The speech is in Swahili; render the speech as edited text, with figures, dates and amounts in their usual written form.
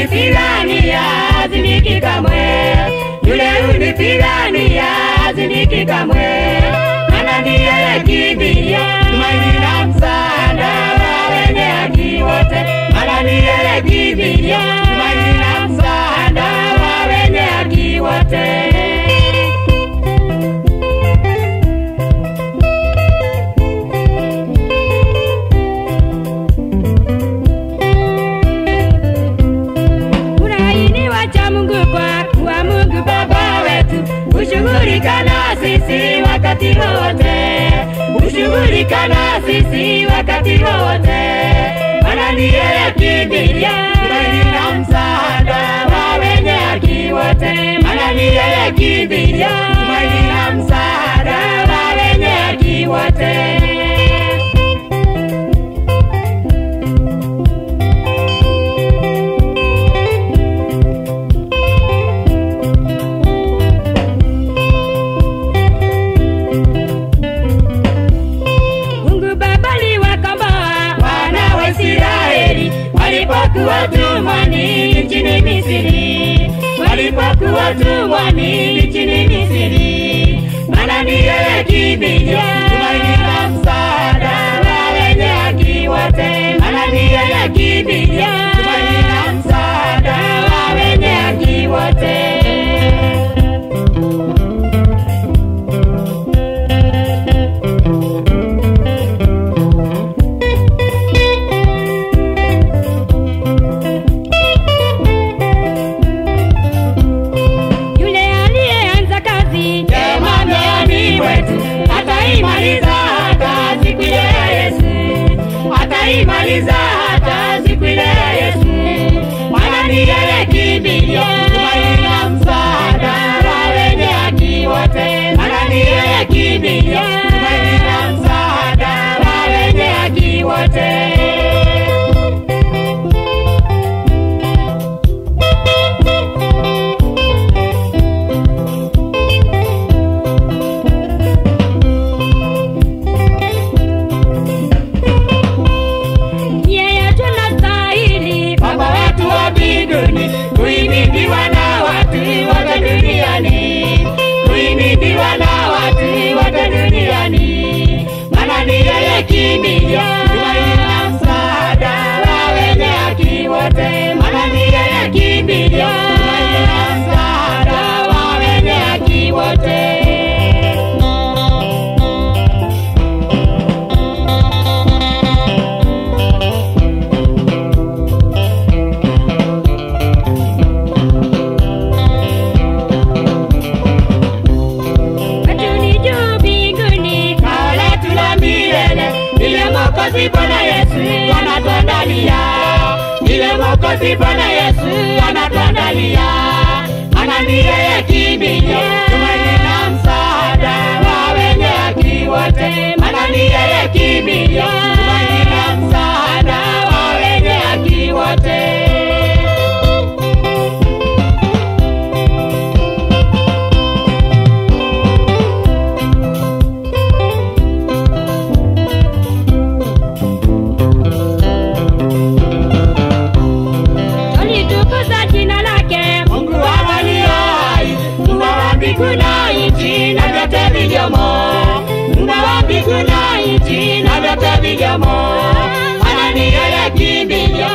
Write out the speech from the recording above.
unipigania hazimiki kamwe, yule unipigania hazimiki kamwe. Maana ni yeye kimbilio, tumaini na msaada wa wenye haki wote. Maana ni yeye kimbilio, tumaini na msaada wa wenye haki wote. Ushughulika na sisi wakati wote, ushughulika na sisi wakati wote. Maana ni yeye kimbilio, tumaini na msaada wa wenye haki wote. Maana ni yeye kimbilio, tumaini na msaada wa wenye haki wote. Walipokuwa tumwani nchini Misri, walipokuwa tumwani nchini Misri. Maana ni yeye kimbilio, tumaini na msaada wa wenye haki wote. Maana ni yeye kimbilio, tumaini na msaada wa wenye haki wote. Ataimaliza hata siku ile ya Yesu. Maana ni yeye kimbilio, tumaini na msaada wa wenye haki wote. Maana ni yeye kimbilio, tumaini na msaada wa wenye haki wote. Kuimidiwa na watu wote duniani, kuimidiwa na watu wote duniani. Maana ni yeye kimbilio, tumaini na msaada wa wenye haki wote. Maana ni yeye kimbilio, tumaini na msaada wa wenye haki wote. Mwokozi Bwana Yesu anatuandalia, ile Mwokozi Bwana Yesu anatuandalia. Maana ni yeye kimbilio, tumaini na msaada wa wenye haki wote. Maana ni yeye kimbilio, tumaini na msaada wa wenye haki wote. Kuna nchi na vyote vilivyomo, kuna mbingu na nchi na vyote vilivyomo. Maana ni yeye kimbilio,